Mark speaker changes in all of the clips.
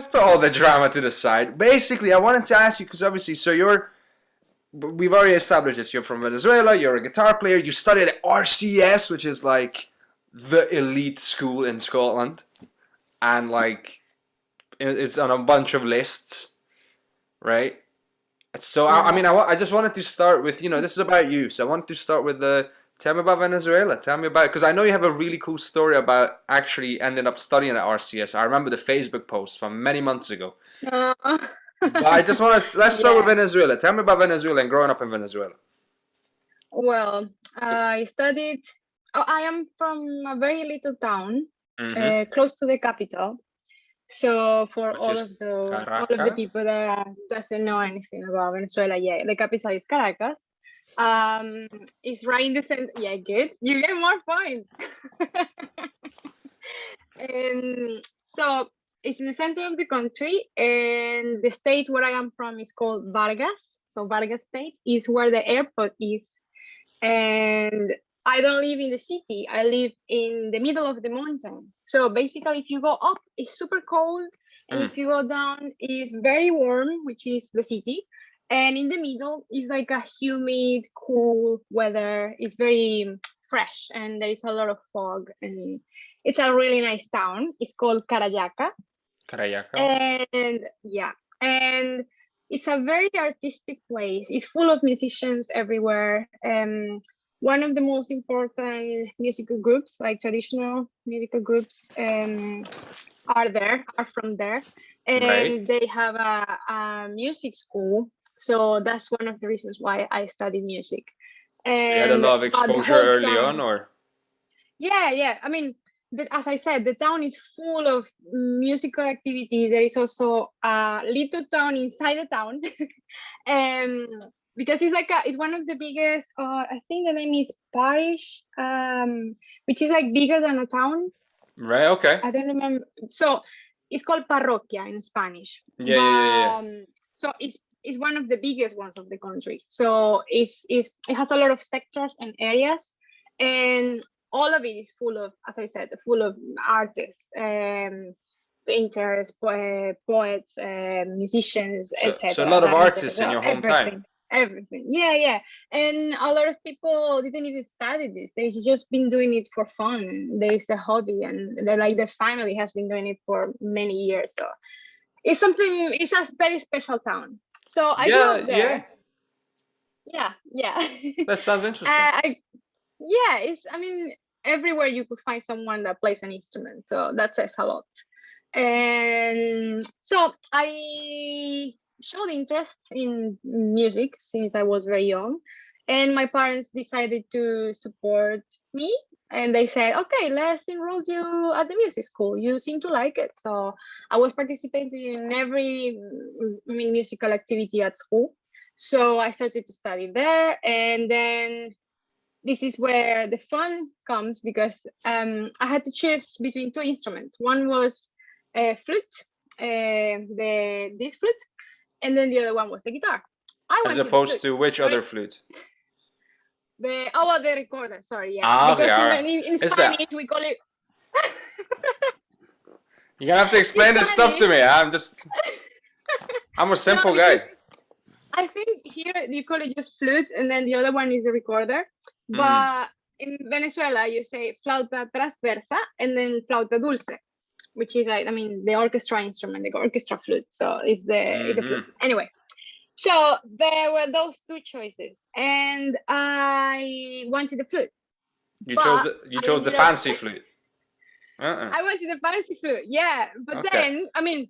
Speaker 1: let's put all the drama to the side. Basically, I wanted to ask you because obviously, we've already established this. You're from Venezuela. You're a guitar player. You studied at RCS, which is like the elite school in Scotland, and like it's on a bunch of lists, right? So I
Speaker 2: Yeah.
Speaker 1: mean, I just wanted to start with this is about you. So I wanted to start with the tell me about Venezuela. Tell me about because I know you have a really cool story about actually ending up studying at RCS. I remember the Facebook post from many months ago.
Speaker 2: Uh,
Speaker 1: But I just want to let's start with
Speaker 2: yeah.
Speaker 1: Venezuela. Tell me about Venezuela and growing up in Venezuela.
Speaker 2: Well,
Speaker 1: 'Cause-
Speaker 2: I studied. Oh, I am from a very little town,
Speaker 1: Mhm.
Speaker 2: close to the capital. So for
Speaker 1: Which is
Speaker 2: all of the people
Speaker 1: Caracas.
Speaker 2: that doesn't know anything about Venezuela, yeah, the capital is Caracas. It's right in the center. Yeah, good. You get more points. And so it's in the center of the country, and the state where I am from is called Vargas. So Vargas State is where the airport is, and I don't live in the city. I live in the middle of the mountain. So basically, if you go up, it's super cold, and
Speaker 1: Mm.
Speaker 2: if you go down, it's very warm, which is the city. And in the middle is like a humid, cool weather. It's very fresh, and there is a lot of fog, and it's a really nice town. It's called Carayaca,
Speaker 1: Carayaca.
Speaker 2: and yeah, and it's a very artistic place. It's full of musicians everywhere. One of the most important musical groups, like traditional musical groups, are from there,
Speaker 1: Right.
Speaker 2: and they have a music school. So that's one of the reasons why I study music.
Speaker 1: So you had a
Speaker 2: And
Speaker 1: lot of
Speaker 2: but the
Speaker 1: exposure
Speaker 2: whole
Speaker 1: early on,
Speaker 2: town,
Speaker 1: or
Speaker 2: yeah. I mean, as I said, the town is full of musical activities. There is also a little town inside the town, and because it's one of the biggest. I think the name is parish, which is like bigger than a town.
Speaker 1: right? Okay.
Speaker 2: I don't remember. So it's called parroquia in Spanish,
Speaker 1: Yeah,
Speaker 2: but
Speaker 1: yeah, yeah, yeah.
Speaker 2: so it's one of the biggest ones of the country. So it has a lot of sectors and areas, and all of it is full of, as I said, full of artists, painters, poets, musicians,
Speaker 1: So a
Speaker 2: etc.,
Speaker 1: lot of
Speaker 2: dancers,
Speaker 1: artists in your hometown.
Speaker 2: everything. Yeah. And a lot of people didn't even study this. They've just been doing it for fun. There's a hobby, and they like their family has been doing it for many years. So it's a very special town. So I grew
Speaker 1: Yeah,
Speaker 2: up
Speaker 1: yeah.
Speaker 2: there. Yeah.
Speaker 1: That sounds interesting.
Speaker 2: I yeah, I mean, everywhere you could find someone that plays an instrument. So that says a lot. And so I showed interest in music since I was very young. And my parents decided to support me. And they said, okay, let's enroll you at the music school. You seem to like it. So I was participating in every musical activity at school. So I started to study there. And then this is where the fun comes because I had to choose between two instruments. One was a flute, the this flute, and then the other one was the guitar. I
Speaker 1: As
Speaker 2: went with the
Speaker 1: opposed
Speaker 2: flute,
Speaker 1: to which
Speaker 2: right?
Speaker 1: other flute?
Speaker 2: The recorder. Sorry, yeah,
Speaker 1: Ah, okay,
Speaker 2: because
Speaker 1: all right.
Speaker 2: in
Speaker 1: Is
Speaker 2: Spanish
Speaker 1: that
Speaker 2: we call it
Speaker 1: you're gonna have to
Speaker 2: in
Speaker 1: explain this stuff to
Speaker 2: Spanish.
Speaker 1: me. I'm a
Speaker 2: No,
Speaker 1: simple
Speaker 2: because
Speaker 1: guy.
Speaker 2: I think here you call it just flute, and then the other one is the recorder.
Speaker 1: Mm.
Speaker 2: But in Venezuela, you say flauta transversa and then flauta dulce, which is like, I mean, the orchestra instrument, the orchestra flute. So it's the flute.
Speaker 1: Mm-hmm.
Speaker 2: Anyway, so there were those two choices, and I wanted the flute, but
Speaker 1: You
Speaker 2: I
Speaker 1: chose the
Speaker 2: ended up
Speaker 1: fancy flute. Uh-uh.
Speaker 2: I wanted the fancy flute, yeah. But
Speaker 1: Okay.
Speaker 2: then, I mean,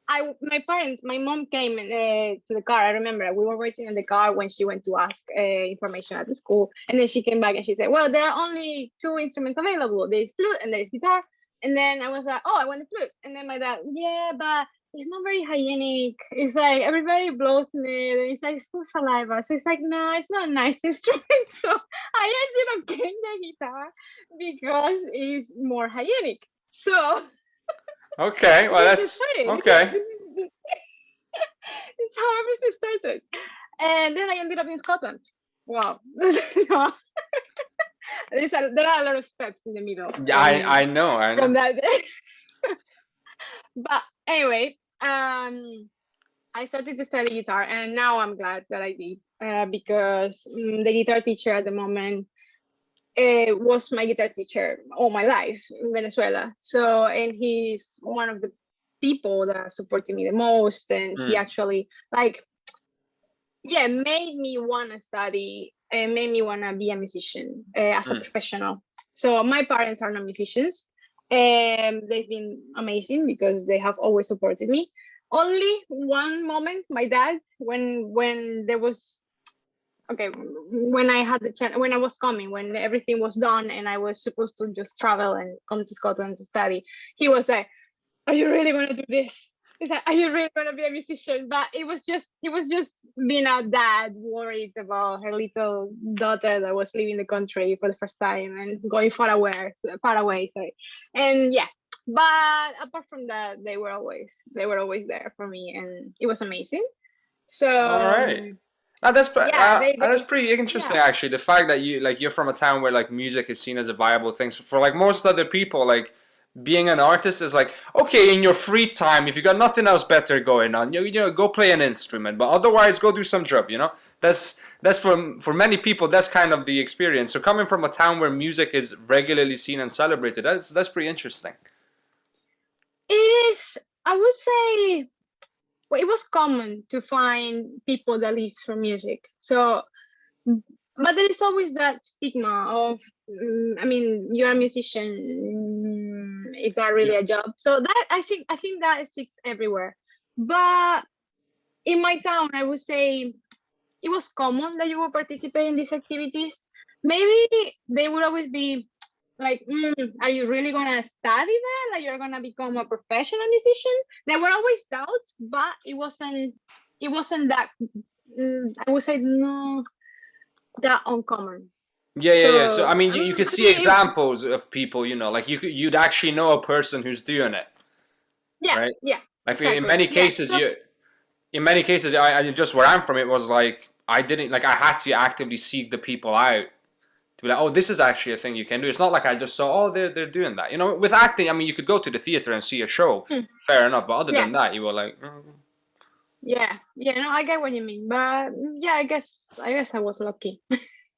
Speaker 2: my mom came to the car. I remember we were waiting in the car when she went to ask information at the school, and then she came back and she said, "Well, there are only two instruments available. There's flute and there's guitar." And then I was like, "Oh, I want the flute." And then my dad, "Yeah, but it's not very hygienic. It's like everybody blows in it. And it's like full saliva. So it's like, no, it's not a nice instrument." So I ended up getting the guitar because it's more hygienic. So
Speaker 1: Okay. Well,
Speaker 2: this is the
Speaker 1: that's
Speaker 2: story.
Speaker 1: okay.
Speaker 2: This is how everything started. And then I ended up in Scotland. Wow. There are a lot of steps in the middle
Speaker 1: Yeah, I know, I
Speaker 2: from
Speaker 1: know.
Speaker 2: that day. But anyway, um, I started to study guitar, and now I'm glad that I did, because the guitar teacher at the moment was my guitar teacher all my life in Venezuela. So, and he's one of the people that supported me the most, and he
Speaker 1: Mm,
Speaker 2: actually like, yeah, made me want to study and made me want to be a musician as a
Speaker 1: mm,
Speaker 2: professional. So my parents are not musicians, and they've been amazing because they have always supported me. Only one moment, my dad, when there was, okay, when I had the chance, when I was coming, when everything was done and I was supposed to just travel and come to Scotland to study, he was like, are you really going to do this? He's like, are you really going to be a musician? But he was just being a dad worried about her little daughter that was leaving the country for the first time and going far away, sorry. And yeah, but apart from that, they were always there for me, and it was amazing. So
Speaker 1: all right.
Speaker 2: yeah,
Speaker 1: That's
Speaker 2: they,
Speaker 1: pretty interesting
Speaker 2: yeah.
Speaker 1: actually. The fact that you're from a town where like music is seen as a viable thing. So for like most other people, like being an artist is like okay in your free time if you got nothing else better going on, you know go play an instrument. But otherwise, go do some job. You know that's for many people that's kind of the experience. So coming from a town where music is regularly seen and celebrated, that's pretty interesting.
Speaker 2: It is, I would say, well, it was common to find people that lived for music. So, but there is always that stigma of, I mean, you're a musician, is that really
Speaker 1: Yeah.
Speaker 2: a job? So that I think that exists everywhere. But in my town, I would say it was common that you would participate in these activities. Maybe they would always be like, are you really gonna study that? Like you're gonna become a professional musician? There were always doubts, but it wasn't that, I would say, no, that uncommon.
Speaker 1: Yeah. So
Speaker 2: So
Speaker 1: I mean, you could
Speaker 2: I
Speaker 1: see
Speaker 2: mean,
Speaker 1: examples of people, like you'd actually know a person who's doing it,
Speaker 2: yeah,
Speaker 1: right?
Speaker 2: yeah,
Speaker 1: Like in
Speaker 2: exactly,
Speaker 1: many
Speaker 2: yeah.
Speaker 1: cases,
Speaker 2: So
Speaker 1: I just where I'm from, it was like I didn't like I had to actively seek the people out to be like, oh, this is actually a thing you can do. It's not like I just saw, oh, they're doing that. With acting, I mean, you could go to the theater and see a show,
Speaker 2: mm,
Speaker 1: fair enough. But other
Speaker 2: yeah,
Speaker 1: than that, you were like,
Speaker 2: yeah. No, I get what you mean, but yeah, I guess I was lucky.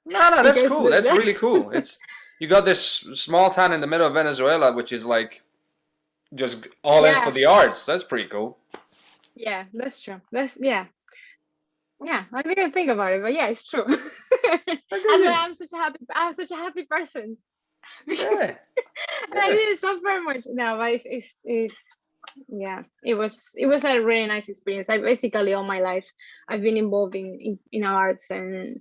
Speaker 1: no,
Speaker 2: I
Speaker 1: that's
Speaker 2: guess
Speaker 1: cool. That's
Speaker 2: that,
Speaker 1: really cool. It's you got this small town in the middle of Venezuela, which is like just all in for
Speaker 2: yeah,
Speaker 1: the arts. That's pretty cool.
Speaker 2: yeah, that's true. That's yeah. I didn't think about it, but yeah, it's true.
Speaker 1: Like,
Speaker 2: That's why I'm such a happy person.
Speaker 1: yeah,
Speaker 2: I
Speaker 1: yeah.
Speaker 2: didn't suffer much. No, but it's yeah, it was a really nice experience. I basically all my life I've been involved in arts, and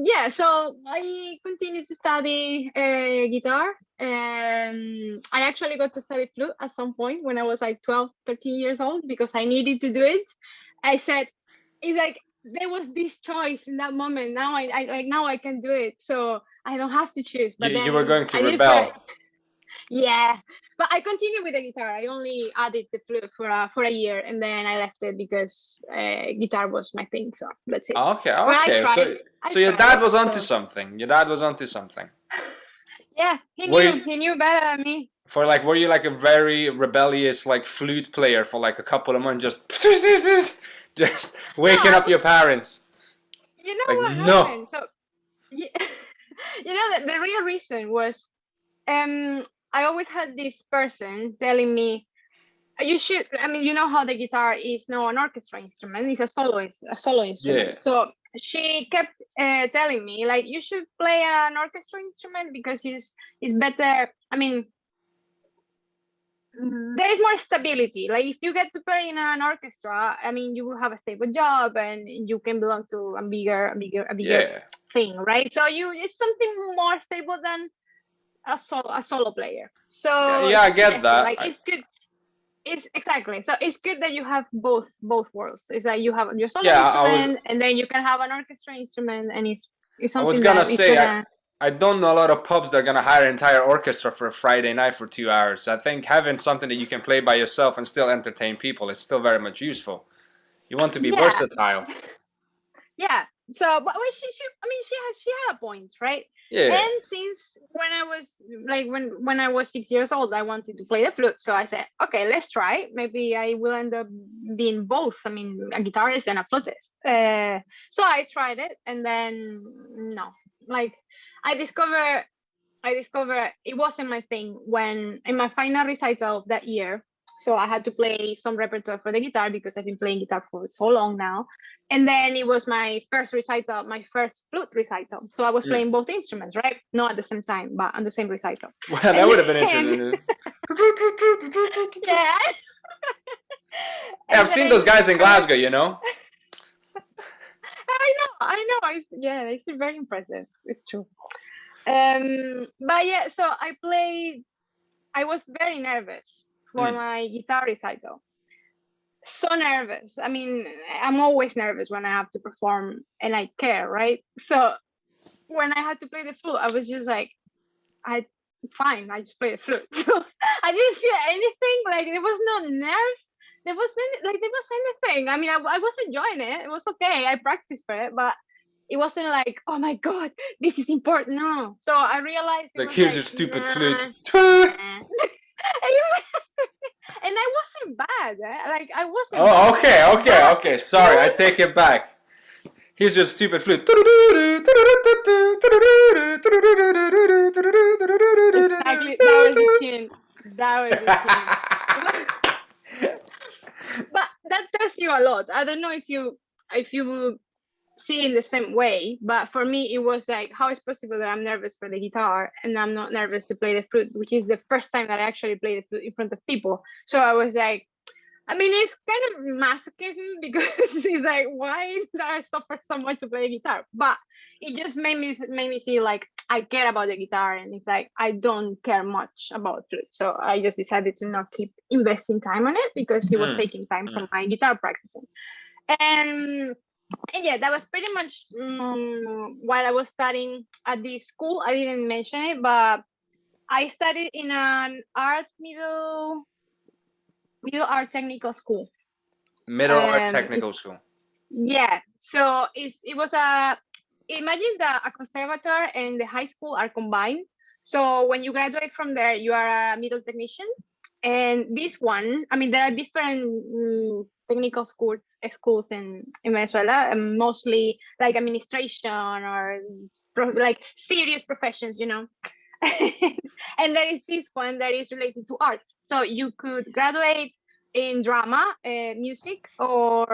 Speaker 2: yeah, so I continued to study guitar, and I actually got to study flute at some point when I was like 12, 13 years old because I needed to do it. I said, it's like there was this choice in that moment. Now I like now I can do it, so I don't have to choose.
Speaker 1: You
Speaker 2: But
Speaker 1: you were
Speaker 2: then
Speaker 1: going to
Speaker 2: I did it for
Speaker 1: rebel.
Speaker 2: yeah, but I continued with the guitar. I only added the flute for a year, and then I left it because guitar was my thing. So that's it.
Speaker 1: Okay,
Speaker 2: But
Speaker 1: okay. So
Speaker 2: I
Speaker 1: so your dad
Speaker 2: tried.
Speaker 1: was onto
Speaker 2: So
Speaker 1: something. Your dad was onto something.
Speaker 2: yeah,
Speaker 1: Were you
Speaker 2: he knew better than me.
Speaker 1: were you like a very rebellious like flute player for like a couple of months, just just
Speaker 2: No,
Speaker 1: waking up your parents?
Speaker 2: you know
Speaker 1: Like
Speaker 2: what
Speaker 1: no.
Speaker 2: happened. So you, you know that the real reason was I always had this person telling me you should. I mean, you know how the guitar is now an orchestra instrument. It's a solo
Speaker 1: Yeah.
Speaker 2: instrument. So she kept telling me like you should play an orchestra instrument because it's better. I mean, there is more stability. Like if you get to play in an orchestra, I mean, you will have a stable job and you can belong to a bigger
Speaker 1: Yeah.
Speaker 2: thing, right? So it's something more stable than a solo player.
Speaker 1: Yeah,
Speaker 2: So
Speaker 1: yeah, I
Speaker 2: she
Speaker 1: get
Speaker 2: suggested
Speaker 1: that.
Speaker 2: like it's good. It's exactly. So it's good that you have both worlds. It's like you have your solo
Speaker 1: Yeah,
Speaker 2: instrument and then you can have an orchestra instrument and it's
Speaker 1: I was
Speaker 2: something
Speaker 1: gonna
Speaker 2: that is
Speaker 1: say
Speaker 2: gonna
Speaker 1: I don't know a lot of pubs that are gonna hire an entire orchestra for a Friday night for 2 hours. So I think having something that you can play by yourself and still entertain people is still very much useful. You want to be
Speaker 2: yeah,
Speaker 1: versatile.
Speaker 2: yeah. but when she had a point, right?
Speaker 1: Yeah.
Speaker 2: And since when I was like when I was 6 years old, I wanted to play the flute, so I said, okay, let's try. Maybe I will end up being both. I mean, a guitarist and a flutist. So I tried it, and then no, like I discovered it wasn't my thing when in my final recital of that year. So I had to play some repertoire for the guitar because I've been playing guitar for so long now. And then it was my first recital, my first flute recital. So I was
Speaker 1: Mm.
Speaker 2: playing both instruments, right? Not at the same time, but on the same recital.
Speaker 1: Well, that
Speaker 2: And
Speaker 1: would have been
Speaker 2: then,
Speaker 1: interesting.
Speaker 2: yeah.
Speaker 1: Yeah, I've
Speaker 2: And
Speaker 1: seen those
Speaker 2: then
Speaker 1: guys in
Speaker 2: I was,
Speaker 1: Glasgow, you know.
Speaker 2: I know. It's very impressive. It's true. But yeah, so I was very nervous for
Speaker 1: Mm.
Speaker 2: my guitar recital. So nervous. I mean, I'm always nervous when I have to perform and I care, right? So when I had to play the flute, I was just like, I fine, I just play the flute. So I didn't feel anything. Like there was no nerves. There was anything. I mean, I was enjoying it. It was okay. I practiced for it, but it wasn't like, oh my god, this is important. No. So I realized it
Speaker 1: Like,
Speaker 2: was
Speaker 1: here's
Speaker 2: like,
Speaker 1: your stupid flute.
Speaker 2: nah, nah. And I wasn't bad. Like I wasn't
Speaker 1: Oh,
Speaker 2: bad.
Speaker 1: okay, okay,
Speaker 2: But
Speaker 1: okay.
Speaker 2: there
Speaker 1: Sorry, I
Speaker 2: was
Speaker 1: take it back. Here's your stupid flute.
Speaker 2: exactly that was the tune. That was the tune. But that tells you a lot. I don't know if you see in the same way, but for me it was like, how is possible that I'm nervous for the guitar and I'm not nervous to play the flute, which is the first time that I actually played the flute in front of people. So I was like, I mean, it's kind of masochism because it's like, why did I suffer so much to play the guitar? But it just made me feel like I care about the guitar, and it's like I don't care much about flute. So I just decided to not keep investing time on it because it was
Speaker 1: Mm,
Speaker 2: taking time
Speaker 1: mm.
Speaker 2: from my guitar practicing. And and yeah, that was pretty much while I was studying at this school. I didn't mention it, but I studied in an art middle art technical school.
Speaker 1: Middle art technical
Speaker 2: It's
Speaker 1: school.
Speaker 2: yeah. So it was a imagine that a conservatoire and the high school are combined. So when you graduate from there, you are a middle technician. And this one, I mean, there are different technical schools in Venezuela, and mostly like administration or like serious professions, you know. And there is this one that is related to art. So you could graduate in drama, music, or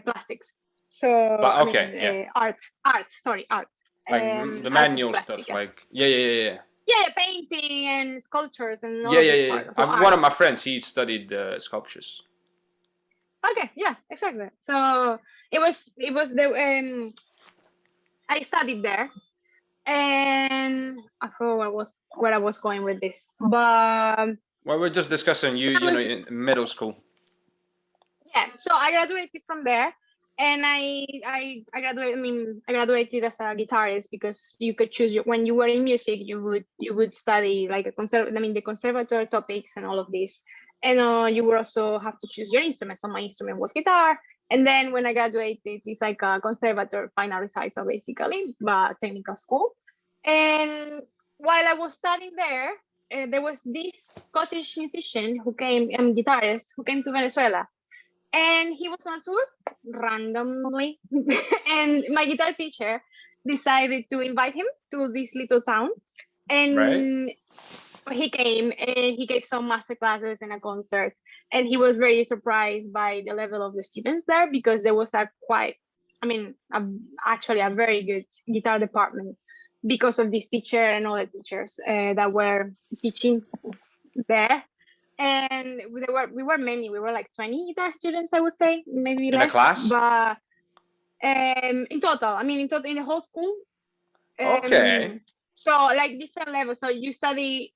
Speaker 2: plastics. So
Speaker 1: But
Speaker 2: I
Speaker 1: okay,
Speaker 2: mean,
Speaker 1: yeah.
Speaker 2: art.
Speaker 1: Like the
Speaker 2: Art and
Speaker 1: manual
Speaker 2: plastic.
Speaker 1: stuff. Like, yeah, yeah, yeah, yeah.
Speaker 2: Yeah, painting and sculptures and all
Speaker 1: Yeah,
Speaker 2: of
Speaker 1: yeah,
Speaker 2: this
Speaker 1: yeah, yeah.
Speaker 2: part. So
Speaker 1: One
Speaker 2: art.
Speaker 1: of my friends, he studied sculptures.
Speaker 2: Okay, yeah, exactly. So it was the I studied there, and I forgot where I was going with this, but
Speaker 1: Well, we're just discussing you,
Speaker 2: that
Speaker 1: you know,
Speaker 2: was
Speaker 1: in middle school.
Speaker 2: yeah. So I graduated from there, and I graduated. I mean, I graduated as a guitarist because you could choose when you were in music, you would study like I mean, the conservatory topics and all of this, and you would also have to choose your instrument. So my instrument was guitar, and then when I graduated, it's like a conservatory final recital basically, but technical school. And while I was studying there, there was this Scottish musician who came, guitarist who came to Venezuela, and he was on tour randomly. And my guitar teacher decided to invite him to this little town,
Speaker 1: Right?
Speaker 2: and he came and he gave some master classes and a concert, and he was very surprised by the level of the students there because there was a quite I mean actually a very good guitar department because of this teacher and all the teachers that were teaching there. And we were many. We were like 20 guitar students, I would say, maybe
Speaker 1: In a
Speaker 2: less.
Speaker 1: class?
Speaker 2: But in total, I mean, in the whole school.
Speaker 1: Okay.
Speaker 2: Um, so like different levels. So you study.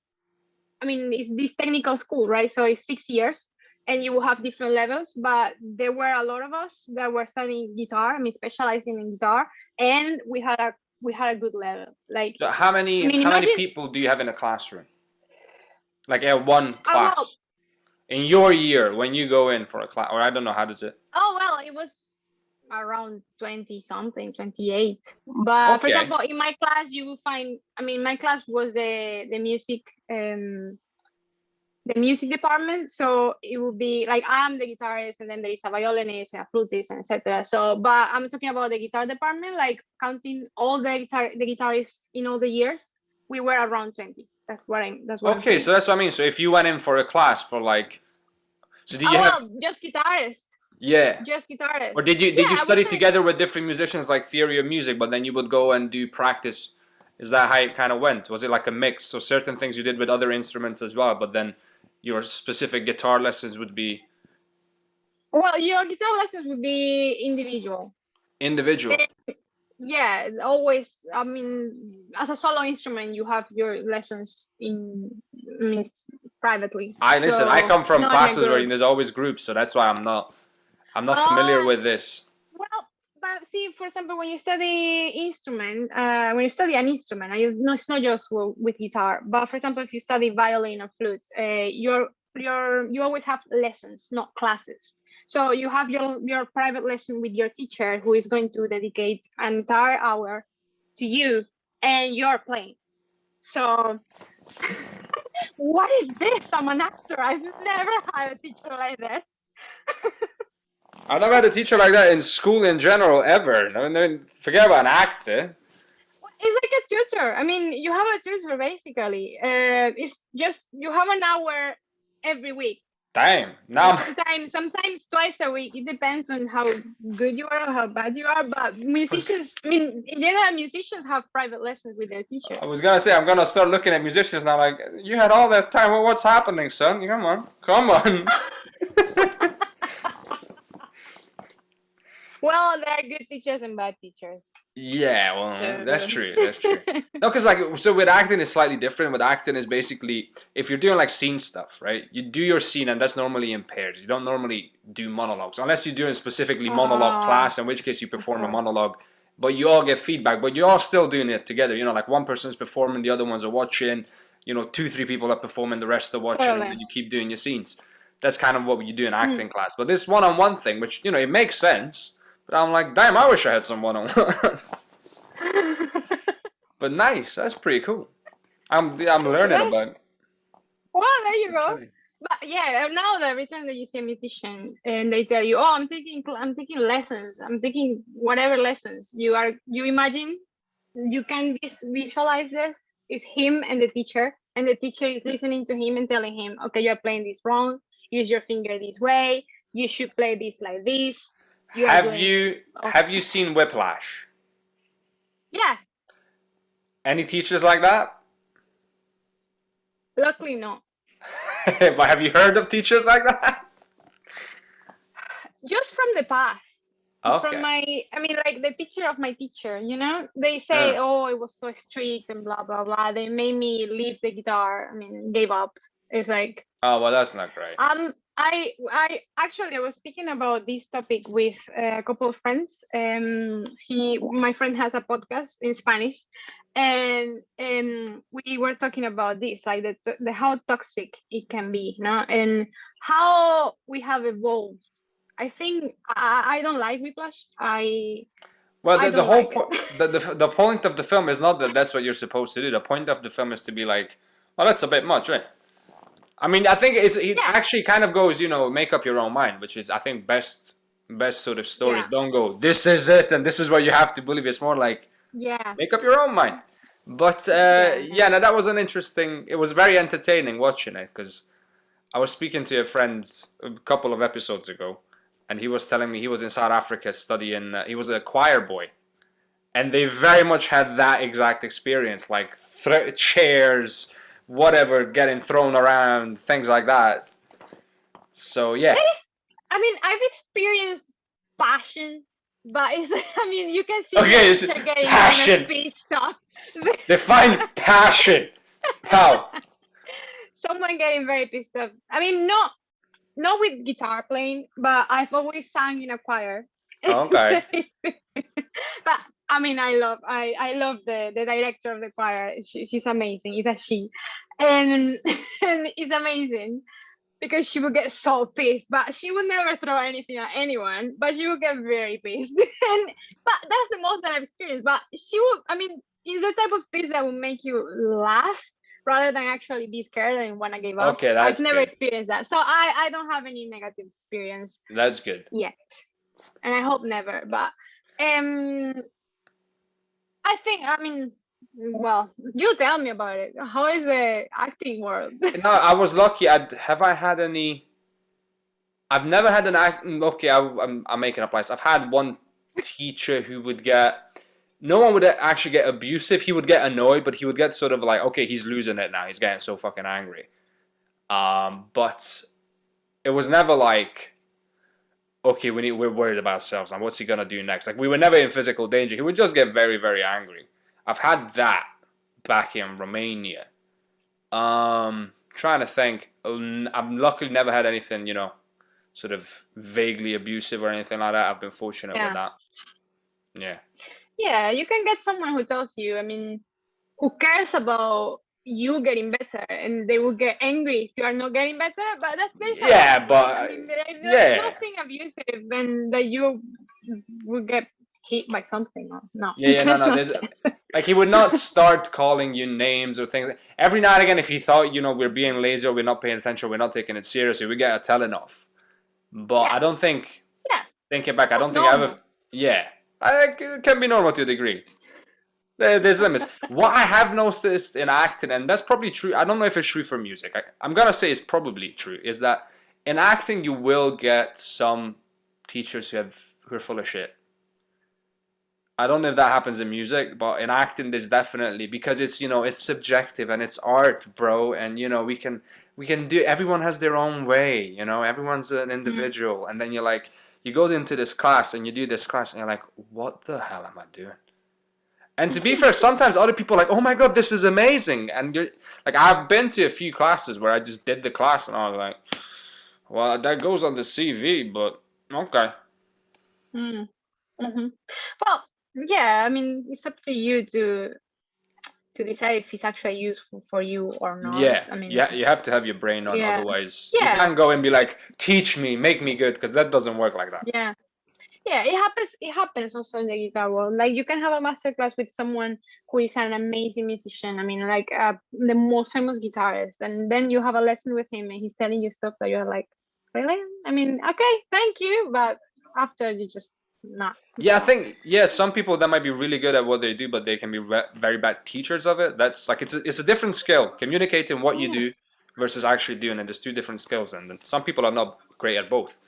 Speaker 2: I mean, it's this technical school, right? So it's 6 years, and you will have different levels. But there were a lot of us that were studying guitar. I mean, specializing in guitar, and we had a good level. Like,
Speaker 1: So how
Speaker 2: I
Speaker 1: many
Speaker 2: mean,
Speaker 1: how many
Speaker 2: imagine.
Speaker 1: people do you have in a classroom? Like at one
Speaker 2: Well,
Speaker 1: class in your year when you go in for a class, or I don't know how does it.
Speaker 2: oh well, it was. around 20 something, 28. But for
Speaker 1: Okay.
Speaker 2: example, in my class, you will find, I mean, my class was the music department. So it would be like I'm the guitarist, and then there is a violinist, a flutist, and etc. So, but I'm talking about the guitar department, like counting all the guitarists in all the years, we were around 20. That's what I'm
Speaker 1: Okay,
Speaker 2: saying.
Speaker 1: so that's what I mean. So if you went in for a class for like, so did you
Speaker 2: Oh
Speaker 1: have,
Speaker 2: well, just guitarists,
Speaker 1: yeah,
Speaker 2: just guitarists.
Speaker 1: or did you
Speaker 2: Yeah, I would
Speaker 1: study
Speaker 2: say.
Speaker 1: together with different musicians like theory of music, but then you would go and do practice? Is that how it kind of went? Was it like a mix? So certain things you did with other instruments as well, but then your specific guitar lessons would be
Speaker 2: Well, your guitar lessons would be individual.
Speaker 1: individual.
Speaker 2: Yeah, always. I mean, as a solo instrument, you have your lessons I mean, privately.
Speaker 1: I listen. I
Speaker 2: So
Speaker 1: come from
Speaker 2: not in a
Speaker 1: classes where
Speaker 2: group.
Speaker 1: there's always groups, so that's why I'm not familiar
Speaker 2: Uh,
Speaker 1: with this.
Speaker 2: well, but see, for example, when you study instrument, when you study an instrument, and no, it's not just with guitar. But for example, if you study violin or flute, you always have lessons, not classes. So you have your private lesson with your teacher, who is going to dedicate an entire hour to you, and you're playing. So what is this? I'm an actor. I've never had a teacher like this.
Speaker 1: I've never had a teacher like that in school in general ever. I mean, forget about an actor.
Speaker 2: It's like a tutor. I mean, you have a tutor basically. It's just you have an hour every week,
Speaker 1: Damn.
Speaker 2: or
Speaker 1: Now,
Speaker 2: sometimes twice a week. It depends on how good you are or how bad you are. But musicians, I mean, in general, musicians have private lessons with their
Speaker 1: I
Speaker 2: teachers.
Speaker 1: was gonna say I'm gonna start looking at musicians now. Like you had all that time. Well, what's happening, son? Come on, come on.
Speaker 2: Well, there are good teachers and bad teachers.
Speaker 1: Yeah, well, that's
Speaker 2: So
Speaker 1: true. That's true. No, because like so with acting it's slightly different. With acting is basically if you're doing like scene stuff, right? You do your scene and that's normally in pairs. You don't normally do monologues unless you're doing specifically monologue class, in which case you
Speaker 2: of
Speaker 1: perform a
Speaker 2: course.
Speaker 1: monologue. But you all get feedback. But you're all still doing it together. You know, like one person's performing, the other ones are watching. You know, two, three people are performing, the rest are watching, and then
Speaker 2: Totally.
Speaker 1: you keep doing your scenes. That's kind of what you do in
Speaker 2: Mm.
Speaker 1: acting class. But this one-on-one thing, which you know, it makes sense. But I'm like, damn, I wish I had some one-on-ones. But nice, that's pretty cool. I'm learning
Speaker 2: Yes.
Speaker 1: about.
Speaker 2: Well, there you
Speaker 1: I'm
Speaker 2: go.
Speaker 1: telling you.
Speaker 2: But yeah, now every time that you see a musician and they tell you, "Oh, I'm taking lessons. I'm taking whatever lessons," you imagine, you can visualize this. It's him and the teacher is listening to him and telling him, "Okay, you're playing this wrong. Use your finger this way. You should play this like this. You are
Speaker 1: Have
Speaker 2: doing."
Speaker 1: you
Speaker 2: Oh,
Speaker 1: have you seen Whiplash?
Speaker 2: yeah.
Speaker 1: Any teachers like that?
Speaker 2: Luckily, no.
Speaker 1: But have you heard of teachers like that?
Speaker 2: Just from the past. From
Speaker 1: Okay.
Speaker 2: I mean, like the teacher of my teacher, they say,
Speaker 1: Uh,
Speaker 2: "Oh, it was so strict and blah blah blah." They made me leave the guitar. I mean, gave up. It's like,
Speaker 1: oh well, that's not great.
Speaker 2: I actually I was speaking about this topic with a couple of friends. My friend has a podcast in Spanish, and we were talking about this, like the how toxic it can be, and how we have evolved. I think I don't like Whiplash.
Speaker 1: Well,
Speaker 2: I
Speaker 1: the
Speaker 2: don't
Speaker 1: whole
Speaker 2: like it.
Speaker 1: point the point of the film is not that that's what you're supposed to do. The point of the film is to be like, well, that's a bit much, right? I mean, I think it
Speaker 2: Yeah,
Speaker 1: actually kind of goes, make up your own mind, which is I think best sort of stories
Speaker 2: yeah,
Speaker 1: don't go this is it and this is what you have to believe. It's more like
Speaker 2: yeah,
Speaker 1: make up your own mind. But
Speaker 2: yeah.
Speaker 1: yeah, no, that was an interesting. It was very entertaining watching it because I was speaking to a friend a couple of episodes ago, and he was telling me he was in South Africa studying. He was a choir boy, and they very much had that exact experience, like chairs, whatever, getting thrown around, things like that. So
Speaker 2: That
Speaker 1: yeah.
Speaker 2: is, I mean, I've experienced passion, but it's, I mean, you can see the
Speaker 1: Okay, it's
Speaker 2: teacher getting kind of
Speaker 1: passion.
Speaker 2: pissed off.
Speaker 1: Define passion, pal.
Speaker 2: Someone getting very pissed off. I mean, not with guitar playing, but I've always sang in a choir.
Speaker 1: Okay.
Speaker 2: But I mean, I love the director of the choir. She's amazing. It's a she, and and it's amazing. because she would get so pissed, but she would never throw anything at anyone, but she would get very pissed. And but that's the most that I've experienced. But she would, I mean, it's the type of piss that would make you laugh rather than actually be scared and want to give up.
Speaker 1: Okay,
Speaker 2: I've
Speaker 1: that's
Speaker 2: never
Speaker 1: good.
Speaker 2: experienced that, so I don't have any negative experience
Speaker 1: That's good.
Speaker 2: yet, and I hope never. But um, I think, I mean, well, you tell me about it. How is the acting world?
Speaker 1: No, I was lucky. Have I had any? I've never had an act. Okay, I'm making up lies. I've had one teacher who would get. No one would actually get abusive. He would get annoyed, but he would get sort of like, okay, he's losing it now. He's getting so fucking angry. But it was never like, okay, we're worried about ourselves and what's he gonna do next? Like we were never in physical danger. He would just get very, very angry. I've had that back in Romania. Trying to think. I've luckily never had anything, sort of vaguely abusive or anything like that. I've been fortunate with that. Yeah.
Speaker 2: Yeah, you can get someone who tells you, I mean, who cares about you getting better, and they will get angry if you are not getting better. But that's basically,
Speaker 1: yeah, but
Speaker 2: I mean, there's nothing abusive and that you will get hit by something. No.
Speaker 1: No. There's like he would not start calling you names or things. Every now and again, if he thought we're being lazy or we're not paying attention, or we're not taking it seriously, we get a telling off. But I don't think.
Speaker 2: Yeah.
Speaker 1: Thinking back, I don't think
Speaker 2: normal.
Speaker 1: I ever. Yeah, it can be normal to a degree. There's limits. What I have noticed in acting, and that's probably true. I don't know if it's true for music. I'm gonna say it's probably true. Is that in acting you will get some teachers who are full of shit. I don't know if that happens in music, but in acting there's definitely, because it's it's subjective and it's art, bro, and we can do, everyone has their own way, everyone's an individual, and then you go into this class and you do this class and you're like, what the hell am I doing? And to be fair, sometimes other people are like, oh my god, this is amazing, and you're like, I've been to a few classes where I just did the class and I was like, well, that goes on the CV, but okay.
Speaker 2: Well, yeah, I mean, it's up to you to decide if it's actually useful for you or not.
Speaker 1: Yeah,
Speaker 2: I mean,
Speaker 1: you have to have your brain on, otherwise you
Speaker 2: Yeah.
Speaker 1: can't go and be like, teach me, make me good, because that doesn't work like that.
Speaker 2: Yeah, it happens also in the guitar world. Like you can have a master class with someone who is an amazing musician. I mean, like the most famous guitarist, and then you have a lesson with him, and he's telling you stuff that you're like, really? I mean, okay, thank you, but after you just not.
Speaker 1: Yeah, I think some people that might be really good at what they do, but they can be very bad teachers of it. That's like it's a different skill. Communicating what you do versus actually doing it. There's two different skills, and some people are not great at both.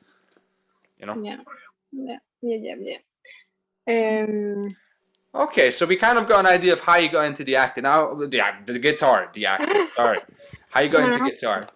Speaker 1: Okay, so we kind of got an idea of how you got into the acting. Now, the guitar, the acting. Sorry, how you got into guitar?